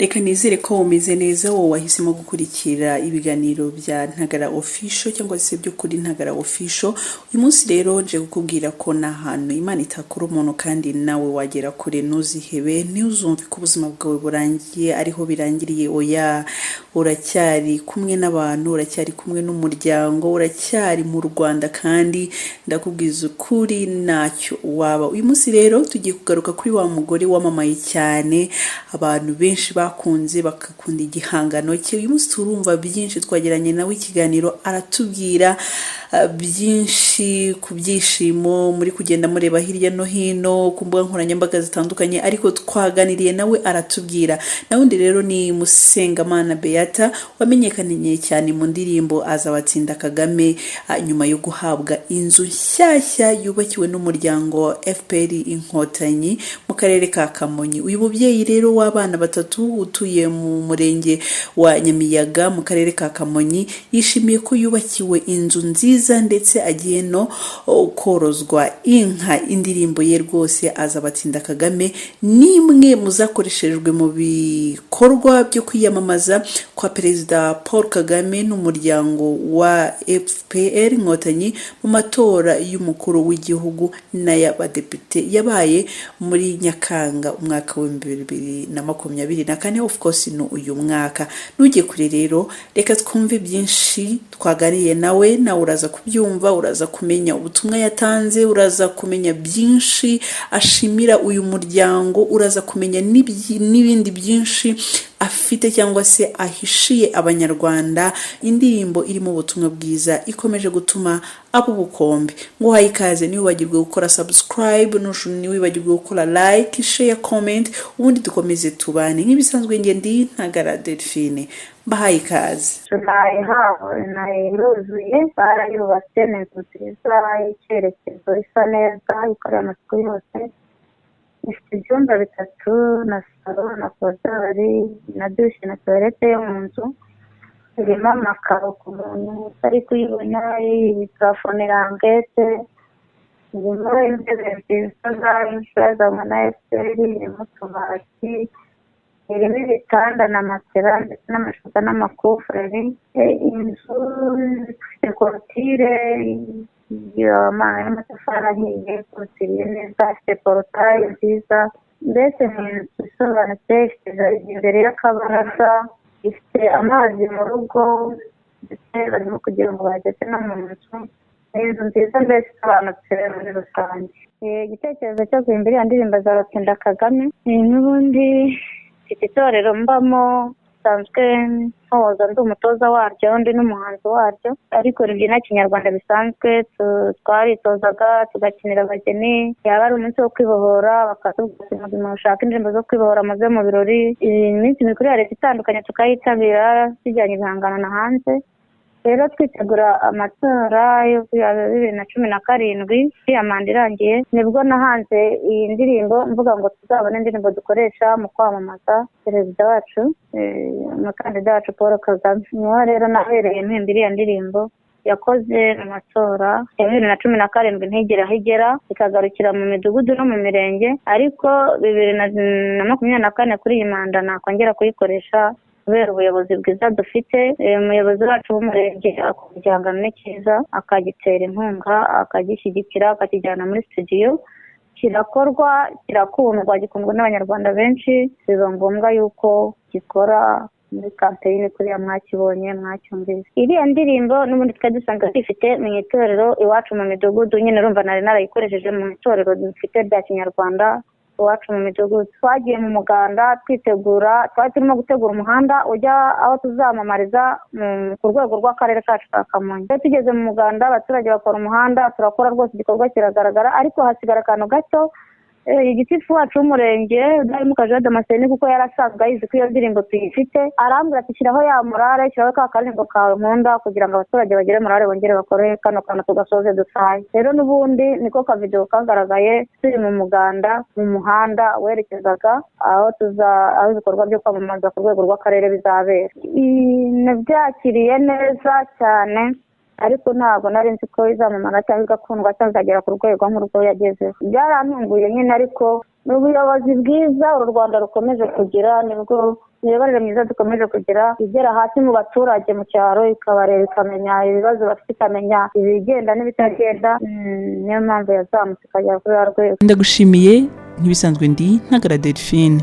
Reka nizere ko umeze neza wowe wahisemo gukurikira ibiganiro bya Ntagara Official cyangwa se byo kuri Ntagara Official. Uyu munsi rero nje kukubwira ko nahantu Imana itakora umuntu kandi nawe wagera kure ntuzihebe, ntuzumve ko ubuzima bwawe burangiye ariho birangiriye. Oya, uracyari kumwe n'abantu, uracyari kumwe n'umuryango, uracyari mu Rwanda kandi ndakubwiza ukuri ntacyo waba. Uyu munsi rero tugiye kugaruka kuri wa mugore wamamaye cyane, abantu benshi bakunze bakakunda igihangano cye. Uyu munsi turumva byinshi, twageranye nawe ikiganiro aratubwira byinshi ku byishimo muri kugenda mureba hirya no hino ku mbuga nkoranyambaga zitandukanye, ariko twaganiriye nawe aratubwira. Nawundi rero ni Musengamana Beata wamenyekanye cyane mu ndirimbo Azabatsinda Kagame, nyuma yo guhabwa inzu nshyashya yubakiwe n'umuryango FPR Inkotanyi mu karere ka Kamonyi. Uyu mubyeyi rero w'abana batatu utuye mu murenge wa Nyamiyaga mu karere ka Kamonyi yishimiye ko yubakiwe inzu nziza ndetse agiye no korozwa inka. Indirimbo ye rwose Azabatsinda Kagame nimwe muzakoreshejwe mu bikorwa byo kwiyamamaza kwa Perezida Paul Kagame n'umuryango wa FPR Inkotanyi mu matora y'umukuru w'igihugu n'ay'abadepite yabaye muri Nyakanga umwaka wa 2024. Of course no uyu mwaka. Nujye kure rero, reka twumve byinshi twaganiriye nawe uraza kubyumva, uraza kumenya ubutumwa yatanze, uraza kumenya byinshi ashimira uyu muryango, uraza kumenya n'ibindi byinshi afite cyangwa se ahishiye abanyarwanda. Indirimbo irimo ubutumwa bwiza ikomeje gutuma abo bukombe. Ngo hayikaze, ni wibagirwe gukora subscribe, ni wibagirwe gukora like, share, comment, ubundi dukomeze tubane nk'ibisanzwe. Nge ndi Ntagara Delphine, bahaye ikaze. Nayiruzuye barayubatse n'inzu nziza y'icyerekezo isa neza ikorera amasuku yose, ifite ibyumba 3 na salo na kodari na dushe na toilette yo mu nzu. Irimo amakaro ku muntu utari kuyibona, plafond irangete, irimo intebe nziza za FPR, irimo utubati, irimo ibitanda na matera ndetse n'amashuka n'amakufureri. Inzu ifite korotire y'amatafari ahiye, korotiriye neza, ifite porotaye nziza. Mbese ni inzu isobanutse, ifite imbere y'akabaraza, ifite amazi mu rugo ndetse barimo kugira ngo bageze no mu nzu. Ni inzu nziza mbese isobanutse muri rusange. Igitekerezo cyo guhimbira iyo ndirimbo Azabatsinda Kagame, n'ubundi mfite itorero mbamo, sanzwe ntoza ndi umutoza waryo, ndi n'umuhanzi waryo, ariko ribyina kinyarwanda bisanzwe. Twaritozaga tugakinira abageni, yaba ari umunsi wo kwibohora bakatubwira ushaka indirimbo zo kwibohora muze mu birori. Iminsi mikuru ya leta itandukanye tukayitabira tujyanye ibihangano na hanze. Rero twitegura amatora yo 2017, ya manda irangiye nibwo nahanze iyi ndirimbo mvuga ngo tuzabone indirimbo dukoresha mu kwamamaza perezida wacu, umukandida wacu Paul Kagame. Niho rero nahereye mpimbira iyo ndirimbo yakoze mu matora ya 2017 ntigera ikagarukira mu midugudu no mu mirenge, ariko 2024 kuri iyi manda nakongera kuyikoresha kubera ubuyobozi bwiza dufite. Umuyobozi wacu w'umurenge akujyangana cyiza, akagitera inkunga, akagishyigikira, akakijyana muri studio, kirakorwa, kirakundwa, gikundwa n'abanyarwanda benshi. Biba ngombwa yuko gikora muri campaign kuri mwakibonye mwacyumvise. Iriya ndirimbo n'ubundi twari dusanzwe dufite mu itorero iwacu mu midugudu, nyine urumva nari narayikoresheje mu itorero dufite rya kinyarwanda iwacu mu midugudu. Twagiye mu muganda twitegura, twari turimo gutegura umuhanda ujya aho tuzamamariza ku rwego rw'akarere kacu ka Kamonyi. Tugeze mu muganda abaturage bakora umuhanda, turakora rwose, igikorwa kiragaragara, ariko hasigara akantu gato. Igitifu wacu w'umurenge Darimo Kajada Damascene, kuko yarasanzwe ayizi ko iyo ndirimbo tuyifite, arambwira ati shyiraho ya morale, shyiraho ka karimbo kawe nkunda kugira ngo abaturage bagire morale bongere bakore kano kantu tugasoze dusaye. Rero n'ubundi niko ka video kagaragaye turi mu muganda mu muhanda werekezaga aho ibikorwa byo kwamamaza ku rwego rw'akarere bizabera. Nabyakiriye neza cyane, ariko ntabwo nari nzi ko izamamara cyangwa igakundwa cyangwa izagera ku rwego nk'urwo yagezeho. Byarantunguye nyine, ariko ni ubuyobozi bwiza uru Rwanda rukomeje kugira, nibwo imiyoborere myiza dukomeje kugira igera hasi mu baturage mu cyaro, ikabareba ikamenya ibibazo bafite, ikamenya ibigenda n'ibitagenda, niyo mpamvu yazamutse ikagera kuri rwego. Ndagushimiye. Ntibisanzwe ndi Ntagara Delphine.